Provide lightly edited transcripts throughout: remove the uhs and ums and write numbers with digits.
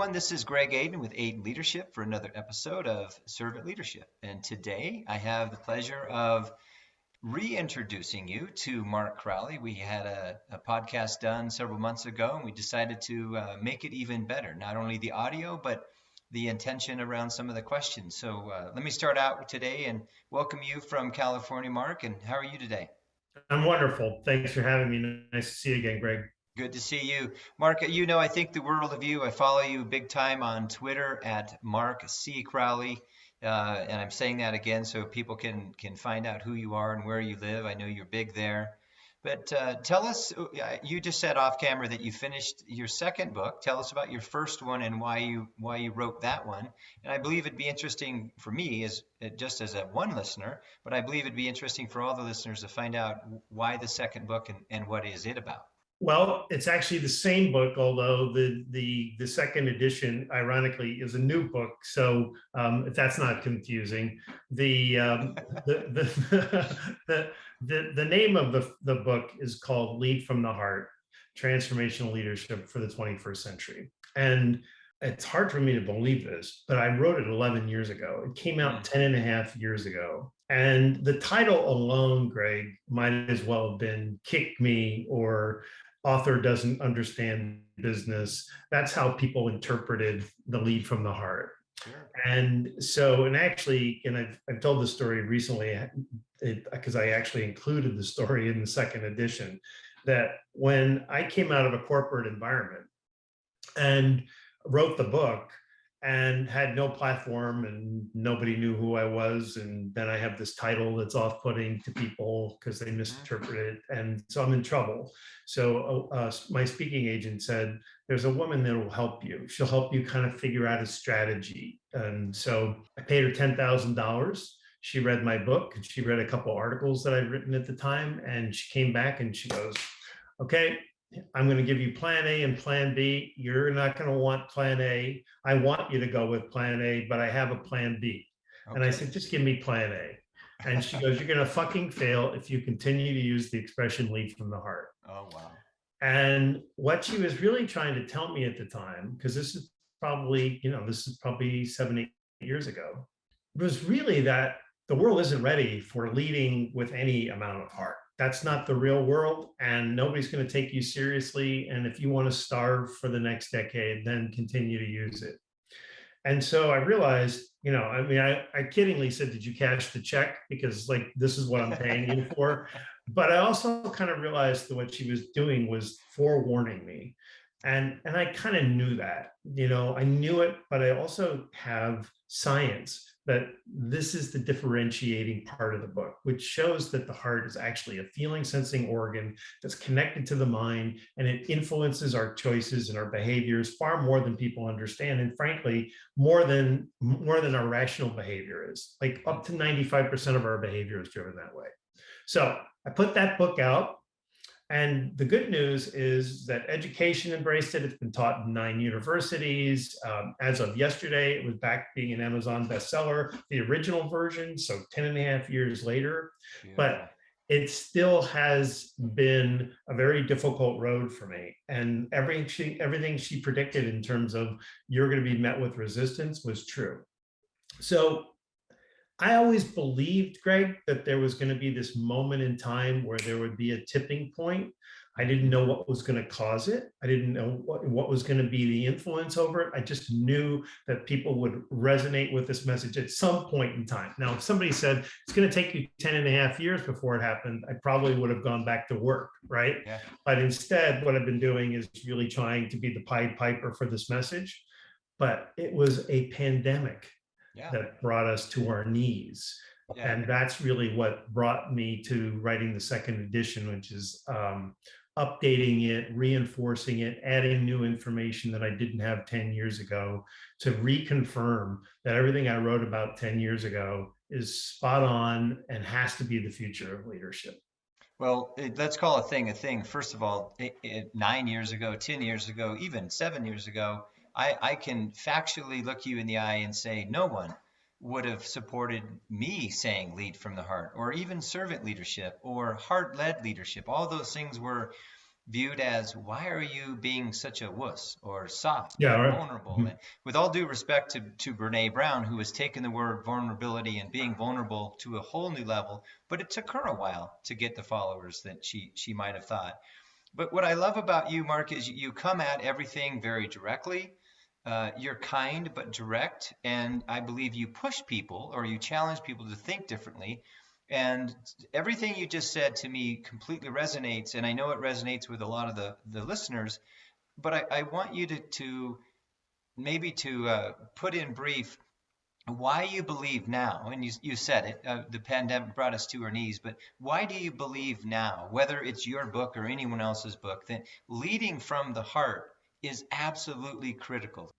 everyone. This is Greg Aden with Aden Leadership for another episode of Servant Leadership. And today I have the pleasure of reintroducing you to Mark Crowley. We had a podcast done several months ago, and we decided to make it even better. Not only the audio, but the intention around some of the questions. So let me start out today and welcome you from California, Mark. And how are you today? I'm wonderful. Thanks for having me. Nice to see you again, Greg. Good to see you. Mark, I think the world of you. I follow you big time on Twitter at Mark C. Crowley. And I'm saying that again so people can find out who you are and where you live. I know you're big there. But tell us, you just said off camera that you finished your second book. Tell us about your first one and why you wrote that one. And I believe it'd be interesting for me as just as a one listener, but I believe it'd be interesting for all the listeners to find out why the second book and what is it about. Well, it's actually the same book, although the second edition, ironically, is a new book. So if that's not confusing, the the name of the book is called "Lead from the Heart: Transformational Leadership for the 21st Century." And it's hard for me to believe this, but I wrote it 11 years ago. It came out 10 and a half years ago. And the title alone, Greg, might as well have been "Kick Me" or "Author Doesn't Understand Business." That's how people interpreted the Lead from the Heart. Sure. And so, and actually, and I've told the story recently because I actually included the story in the second edition, that when I came out of a corporate environment and wrote the book and had no platform and nobody knew who I was. And then I have this title that's off-putting to people because they misinterpret it. And so I'm in trouble. So my speaking agent said, there's a woman that will help you. She'll help you kind of figure out a strategy. And so I paid her $10,000. She read my book and she read a couple articles that I'd written at the time. And she came back and she goes, okay, I'm going to give you plan A and plan B. You're not going to want plan A. I want you to go with plan A, but I have a plan B. Okay. And I said, just give me plan A. And she goes, you're going to fucking fail if you continue to use the expression "lead from the heart." Oh, wow. And what she was really trying to tell me at the time, because this is probably 7-8 years ago, was really that the world isn't ready for leading with any amount of heart. That's not the real world, and nobody's going to take you seriously. And if you want to starve for the next decade, then continue to use it. And so I realized, I kiddingly said, did you cash the check? Because this is what I'm paying you for. But I also kind of realized that what she was doing was forewarning me. And I kind of knew that, I knew it, but I also have science that this is the differentiating part of the book, which shows that the heart is actually a feeling sensing organ that's connected to the mind, and it influences our choices and our behaviors far more than people understand. And frankly, more than our rational behavior is. Like up to 95% of our behavior is driven that way. So I put that book out. And the good news is that education embraced it. It's been taught in 9 universities. As of yesterday, it was back being an Amazon bestseller, the original version, so 10 and a half years later. Yeah. But it still has been a very difficult road for me. And everything she predicted in terms of you're going to be met with resistance was true. So I always believed, Greg, that there was going to be this moment in time where there would be a tipping point. I didn't know what was going to cause it. I didn't know what was going to be the influence over it. I just knew that people would resonate with this message at some point in time. Now, if somebody said it's going to take you 10 and a half years before it happened, I probably would have gone back to work, right? Yeah. But instead, what I've been doing is really trying to be the Pied Piper for this message. But it was a pandemic. Yeah. That brought us to our knees. Yeah. And that's really what brought me to writing the second edition, which is updating it, reinforcing it, adding new information that I didn't have 10 years ago to reconfirm that everything I wrote about 10 years ago is spot on and has to be the future of leadership. Well, let's call a thing. First of all, 9 years ago, 10 years ago, even 7 years ago, I can factually look you in the eye and say no one would have supported me saying lead from the heart, or even servant leadership or heart-led leadership. All those things were viewed as, why are you being such a wuss or soft Yeah, or right. vulnerable? And Mhm. with all due respect to Brene Brown, who has taken the word vulnerability and being vulnerable to a whole new level, but it took her a while to get the followers that she might have thought. But what I love about you, Mark, is you come at everything very directly. You're kind but direct, and I believe you push people or you challenge people to think differently. And everything you just said to me completely resonates, and I know it resonates with a lot of the listeners. But I want you to maybe to put in brief why you believe now, and you said it, the pandemic brought us to our knees, but why do you believe now, whether it's your book or anyone else's book, that leading from the heart is absolutely critical?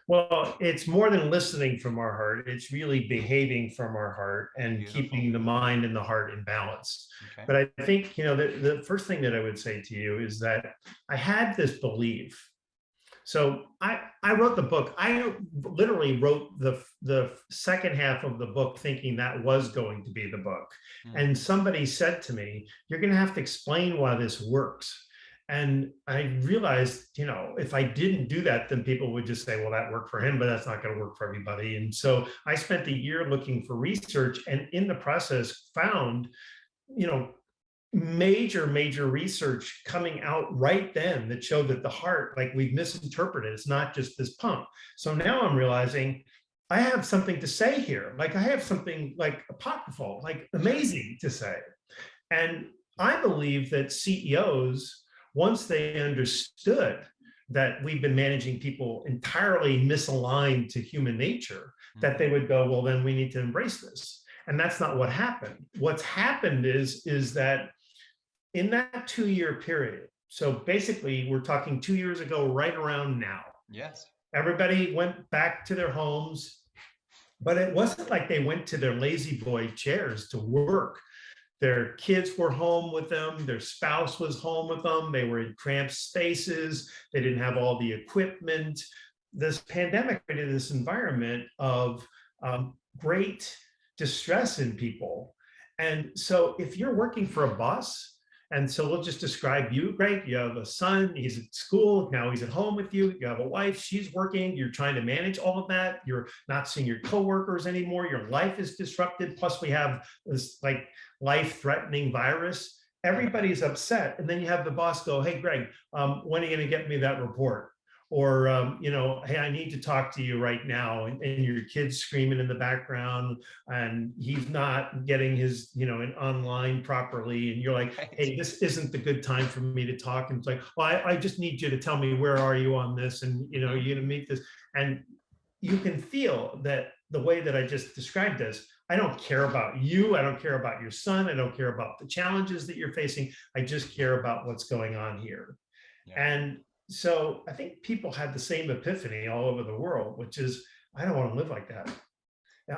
Well, it's more than listening from our heart. It's really behaving from our heart and Beautiful. keeping the mind and the heart in balance. Okay. But I think, the first thing that I would say to you is that I had this belief. So I wrote the book. I literally wrote the second half of the book thinking that was going to be the book. And Hmm. somebody said to me, "You're going to have to explain why this works." And I realized, if I didn't do that, then people would just say, well, that worked for him, but that's not going to work for everybody. And so I spent a year looking for research, and in the process found, you know, major research coming out right then that showed that the heart, like, we've misinterpreted, it's not just this pump. So now I'm realizing I have something to say here. Like, I have something like apocryphal, like Sure. amazing to say. And I believe that CEOs, once they understood that we've been managing people entirely misaligned to human nature, that they Hmm. would go, well, then we need to embrace this. And that's not what happened. What's happened is that in that 2 year period, so basically we're talking 2 years ago, right around now, Yes. everybody went back to their homes, but it wasn't like they went to their lazy boy chairs to work. Their kids were home with them. Their spouse was home with them. They were in cramped spaces. They didn't have all the equipment. This pandemic created this environment of great distress in people. And so, if you're working for a boss, and so we'll just describe you, Greg. You have a son, he's at school, now he's at home with you. You have a wife, she's working, you're trying to manage all of that. You're not seeing your coworkers anymore. Your life is disrupted. Plus, we have this like life-threatening virus. Right. Everybody's upset, and then you have the boss go, "Hey, Greg, when are you going to get me that report?" Or "Hey, I need to talk to you right now," and your kid's screaming in the background, and he's not getting his in online properly, and you're like, Right. "Hey, this isn't the good time for me to talk." And it's like, "Well, I just need you to tell me, where are you on this, and Hmm. you're going to meet this." And you can feel that the way that I just described this, I don't care about you. I don't care about your son. I don't care about the challenges that you're facing. I just care about what's going on here. Yeah. And so I think people had the same epiphany all over the world, which is, I don't want to live like that.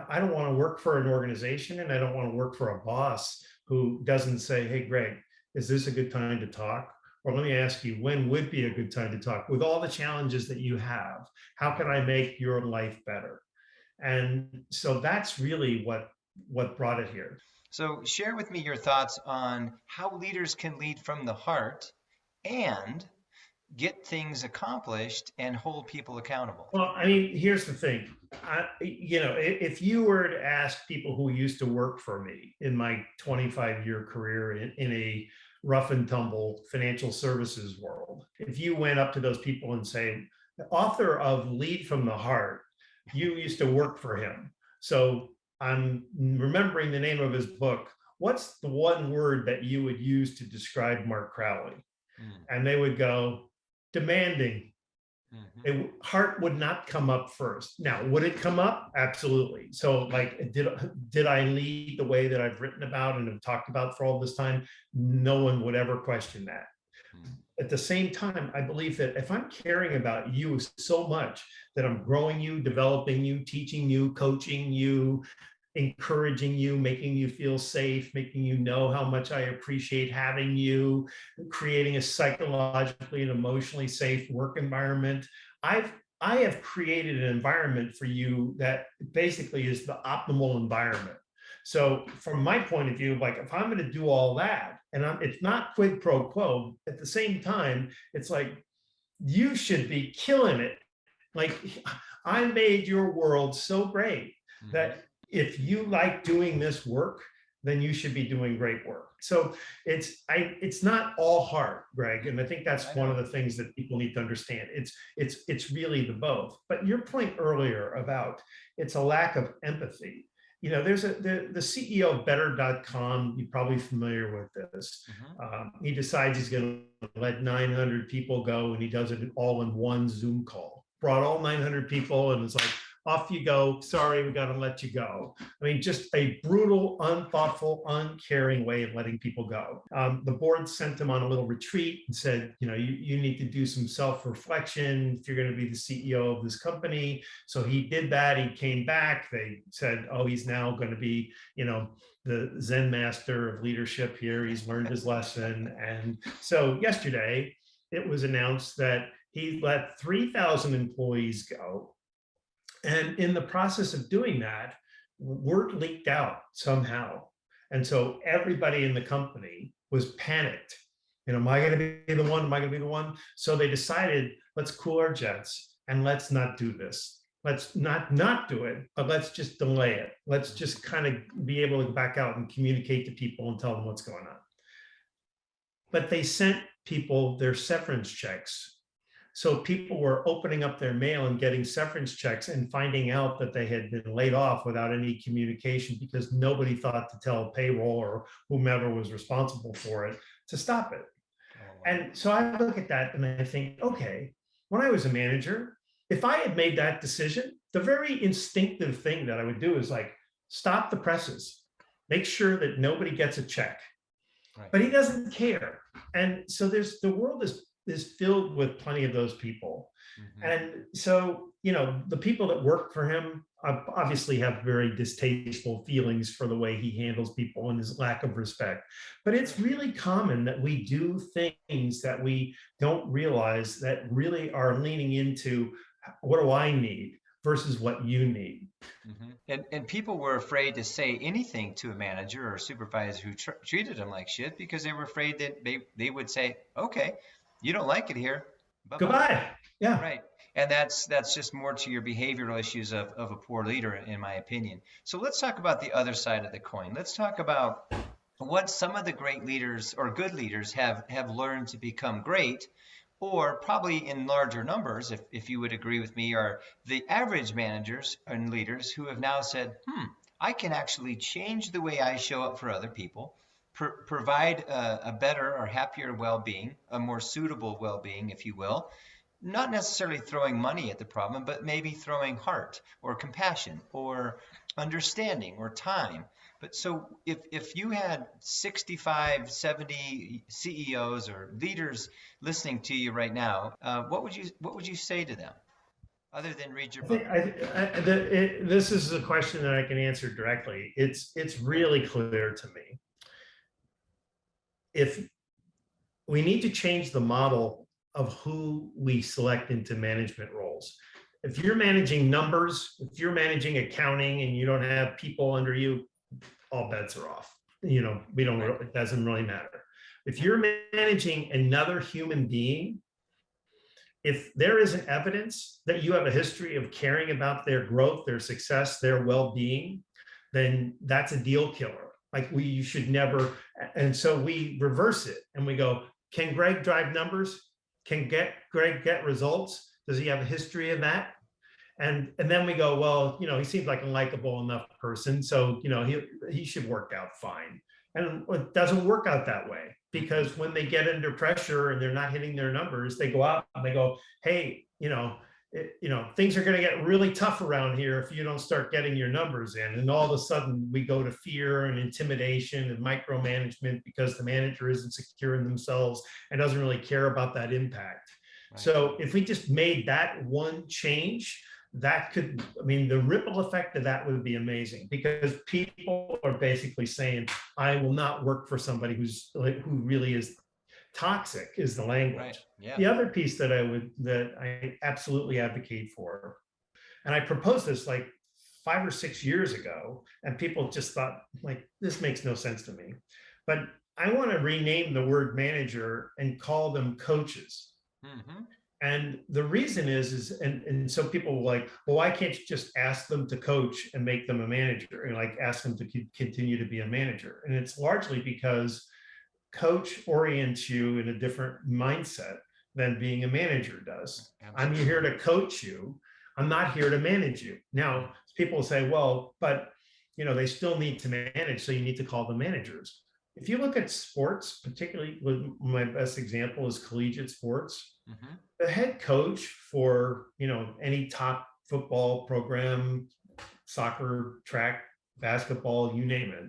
I don't want to work for an organization, and I don't want to work for a boss who doesn't say, "Hey, Greg, is this a good time to talk?" Or, "Let me ask you, when would be a good time to talk? With all the challenges that you have, how can Right. I make your life better?" And so that's really what brought it here. So share with me your thoughts on how leaders can lead from the heart and get things accomplished and hold people accountable. Well, I mean, here's the thing. If you were to ask people who used to work for me in my 25-year career in a rough and tumble financial services world, if you went up to those people and say, "The author of Lead from the Heart, you used to work for him. So I'm remembering the name of his book. What's the one word that you would use to describe Mark Crowley?" Mm. And they would go, "Demanding." Hmm. Heart would not come up first. Now, would it come up? Absolutely. So, like, did I lead the way that I've written about and have talked about for all this time? No one would ever question that. Mm. At the same time, I believe that if I'm caring about you so much that I'm growing you, developing you, teaching you, coaching you, encouraging you, making you feel safe, making you know how much I appreciate having you, creating a psychologically and emotionally safe work environment. I have created an environment for you that basically is the optimal environment. So from my point of view, like, if I'm going to do all that And it's not quid pro quo. At the same time, it's like, you should be killing it. Like, I made your world so great Hmm. that if you like doing this work, then you should be doing great work. So it's not all hard, Greg. And I think I that's one of know. the things that people need to understand. It's really the both. But your point earlier about it's a lack of empathy. There's the CEO of better.com, you're probably familiar with this. Hmm. He decides he's going to let 900 people go, and he does it all in one Zoom call. Brought all 900 people and was like, off you go. Sorry, we got to let you go. I mean, just a brutal, unthoughtful, uncaring way of letting people go. The board sent him on a little retreat and said, you need to do some self-reflection if you're going to be the CEO of this company. So he did that. He came back. They said, oh, he's now going to be, the Zen master of leadership here. He's learned his lesson. And so yesterday, it was announced that he let 3,000 employees go. And in the process of doing that, word leaked out somehow. And so everybody in the company was panicked. Am I going to be the one? Am I going to be the one? So they decided, let's cool our jets and let's not do this. Let's not do it, but let's just delay it. Let's just kind of be able to back out and communicate to people and tell them what's going on. But they sent people their severance checks. So people were opening up their mail and getting severance checks and finding out that they had been laid off without any communication because nobody thought to tell payroll or whomever was responsible for it to stop it. Oh, wow. And so I look at that and I think, okay, when I was a manager, if I had made that decision, the very instinctive thing that I would do is like, stop the presses, make sure that nobody gets a check. Right. But he doesn't care. And so the world is filled with plenty of those people. Hmm. And so, the people that work for him obviously have very distasteful feelings for the way he handles people and his lack of respect. But it's really common that we do things that we don't realize that really are leaning into what do I need versus what you need. Hmm. And people were afraid to say anything to a manager or supervisor who treated them like shit because they were afraid that they would say, okay, you don't like it here, bye bye. Goodbye. Yeah. Right. And that's just more to your behavioral issues of a poor leader, in my opinion. So let's talk about the other side of the coin. Let's talk about what some of the great leaders or good leaders have learned to become great, or probably in larger numbers, if you would agree with me, are the average managers and leaders who have now said, I can actually change the way I show up for other people, provide a better or happier well-being, a more suitable well-being, if you will, not necessarily throwing money at the problem, but maybe throwing heart or compassion or understanding or time. But so if you had 65, 70 CEOs or leaders listening to you right now, what would you say to them other than read your I think book? this is a question that I can answer directly. It's really clear to me. If we need to change the model of who we select into management roles. If you're managing numbers, if you're managing accounting and you don't have people under you, all bets are off. We don't, Right. it doesn't really matter. If you're managing another human being, if there isn't evidence that you have a history of caring about their growth, their success, their well-being, then that's a deal killer. Like you should never. And so we reverse it and we go, can Greg drive numbers? Can Greg get results? Does he have a history of that? And then we go, well, he seems like a likable enough person, so he should work out fine. And it doesn't work out that way because when they get under pressure and they're not hitting their numbers, they go out and they go, hey, things are going to get really tough around here if you don't start getting your numbers in. And all of a sudden we go to fear and intimidation and micromanagement because the manager isn't secure in themselves and doesn't really care about that impact. Right. So if we just made that one change, the ripple effect of that would be amazing because people are basically saying, I will not work for somebody who really is toxic, is the language. Right. Yeah. The other piece that I absolutely advocate for, and I proposed this like 5 or 6 years ago, and people just thought like, this makes no sense to me. But I want to rename the word manager and call them coaches. Hmm. And the reason and so people were like, well, why can't you just ask them to coach and make them a manager, and like ask them to continue to be a manager? And it's largely because coach orients you in a different mindset than being a manager does. I'm Absolutely. here to coach you. I'm not here to manage you. Now, people say, well, but they still need to manage, so you need to call them managers. If you look at sports, particularly, my best example is collegiate sports. Hmm. The head coach for any top football program, soccer, track, basketball, you name it,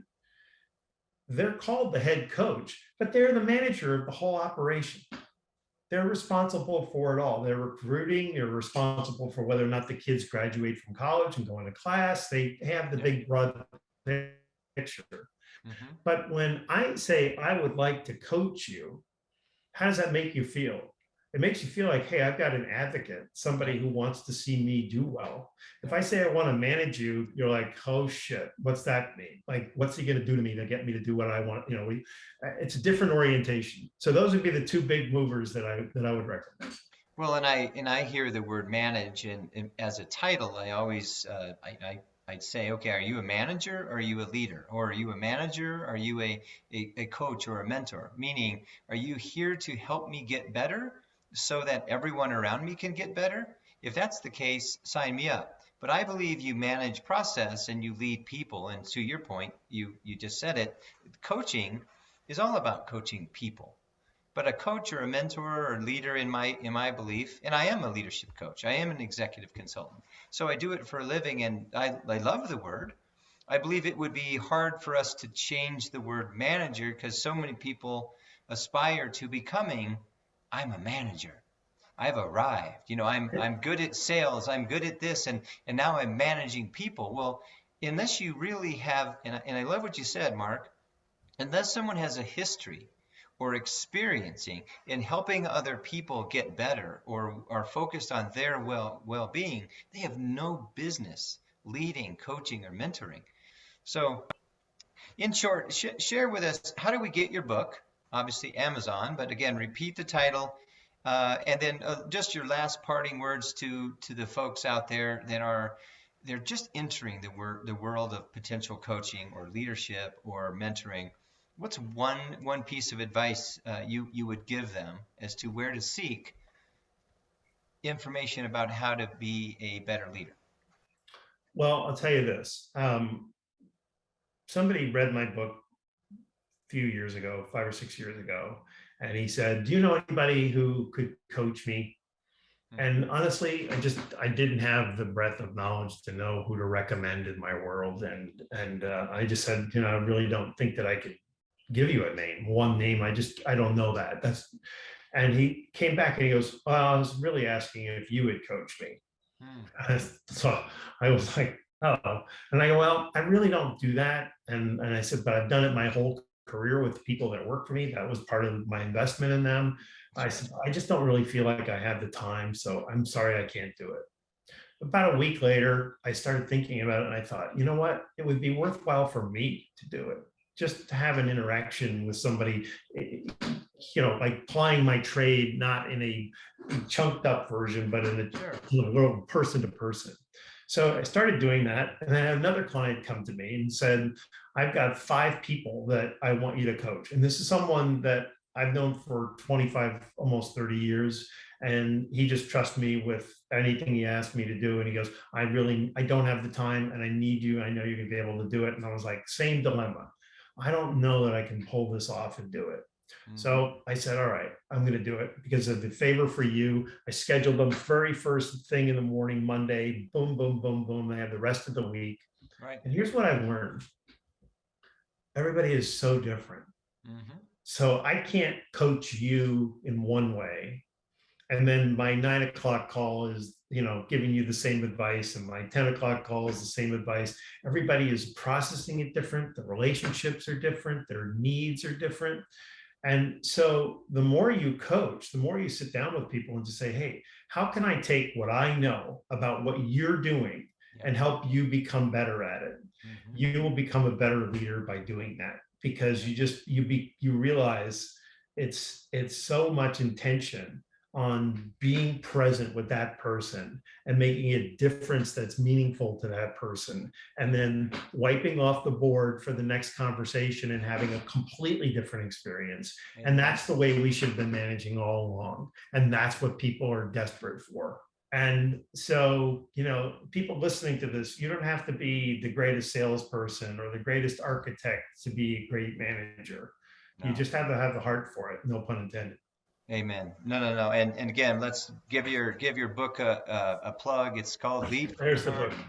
they're called the head coach, but they're the manager of the whole operation. They're responsible for it all. They're recruiting, they're responsible for whether or not the kids graduate from college and go into class. They have the Yep. big broad picture. Hmm. But when I say I would like to coach you, how does that make you feel? It makes you feel like, hey, I've got an advocate, somebody Yep. who wants to see me do well. If Yep. I say I want to manage you, you're like, oh shit, what's that mean? Like, what's he going to do to me to get me to do what I want? It's a different orientation. So those would be the two big movers that I would recommend. Well, and I hear the word manage, and as a title, I always I'd say, okay, are you a manager or are you a leader? Or are you a manager? Are you a coach or a mentor? Meaning, are you here to help me get better so that everyone around me can get better? If that's the case, sign me up. But I believe you manage process and you lead people. And to your point, you just said it, coaching is all about coaching people. But a coach or a mentor or leader, in my belief, and I am a leadership coach, I am an executive consultant, so I do it for a living, and I love the word. I believe it would be hard for us to change the word manager because so many people aspire to becoming, I'm a manager, I've arrived, I'm good at sales, I'm good at this, and now I'm managing people. Well, unless you really have, and I love what you said, Mark, unless someone has a history or experiencing in helping other people get better or are focused on their well-being, they have no business leading, coaching, or mentoring. So, in short, share with us, how do we get your book? Obviously, Amazon, but again, repeat the title, and then just your last parting words to the folks out there that are they're just entering the world of potential coaching or leadership or mentoring. What's one piece of advice you would give them as to where to seek information about how to be a better leader? Well, I'll tell you this. Somebody read my book a few years ago, 5 or 6 years ago, and he said, do you know anybody who could coach me? Hmm. And honestly, I didn't have the breadth of knowledge to know who to recommend in my world, and I just said, I really don't think that I could give you a name, one name. I don't know that. And he came back and he goes, well, I was really asking if you would coach me. Hmm. So I was like, oh, and I go, well, I really don't do that. And I said, but I've done it my whole career with people that work for me. That was part of my investment in them. That's I right. said, I just don't really feel like I have the time. So I'm sorry, I can't do it. About a week later, I started thinking about it and I thought, you know what? It would be worthwhile for me to do it, just to have an interaction with somebody, like plying my trade, not in a chunked up version, but in a Sure. little person to person. So I started doing that. And then another client come to me and said, I've got 5 people that I want you to coach. And this is someone that I've known for 25, almost 30 years. And he just trusts me with anything he asked me to do. And he goes, I don't have the time and I need you. I know you're gonna be able to do it. And I was like, same dilemma. I don't know that I can pull this off and do it. Hmm. So I said, all right, I'm going to do it because of the favor for you. I scheduled them very first thing in the morning, Monday, boom, boom, boom, boom. I have the rest of the week. Right. And here's what I've learned. Everybody is so different. Hmm. So I can't coach you in one way. And then my 9 o'clock call is, giving you the same advice. And my 10 o'clock call is the same advice. Everybody is processing it different. The relationships are different. Their needs are different. And so the more you coach, the more you sit down with people and just say, hey, how can I take what I know about what you're doing Yep. and help you become better at it? Hmm. You will become a better leader by doing that. because you realize it's so much intention on being present with that person and making a difference that's meaningful to that person, and then wiping off the board for the next conversation and having a completely different experience. And Amen. that's the way we should have been managing all along, and that's what people are desperate for. And so, people listening to this, you don't have to be the greatest salesperson or the greatest architect to be a great manager. You No. just have to have the heart for it, no pun intended. Amen. No, no, no. And again, let's give your book a plug. It's called Lead from the There's the book. Heart.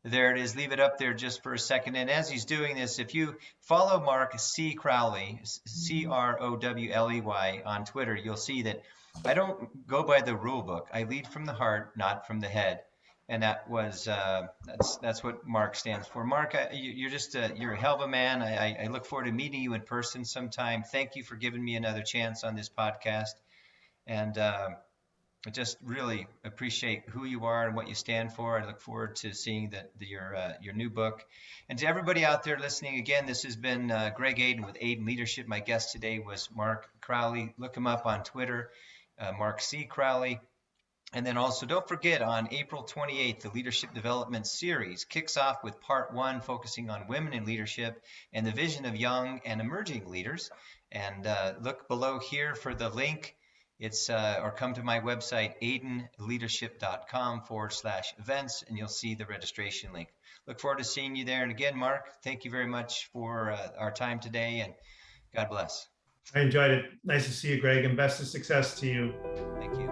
There it is. Leave it up there just for a second. And as he's doing this, if you follow Mark C. Crowley, Crowley, on Twitter, you'll see that I don't go by the rule book. I lead from the heart, not from the head. And that's what Mark stands for. Mark, you're just you're a hell of a man. I look forward to meeting you in person sometime. Thank you for giving me another chance on this podcast. And I just really appreciate who you are and what you stand for. I look forward to seeing your new book. And to everybody out there listening, again, this has been Greg Aden with Aden Leadership. My guest today was Mark Crowley. Look him up on Twitter, Mark C. Crowley. And then also, don't forget, on April 28th, the Leadership Development Series kicks off with part one, focusing on women in leadership and the vision of young and emerging leaders. And look below here for the link. Or come to my website, adenleadership.com/events, and you'll see the registration link. Look forward to seeing you there. And again, Mark, thank you very much for our time today, and God bless. I enjoyed it. Nice to see you, Greg, and best of success to you. Thank you.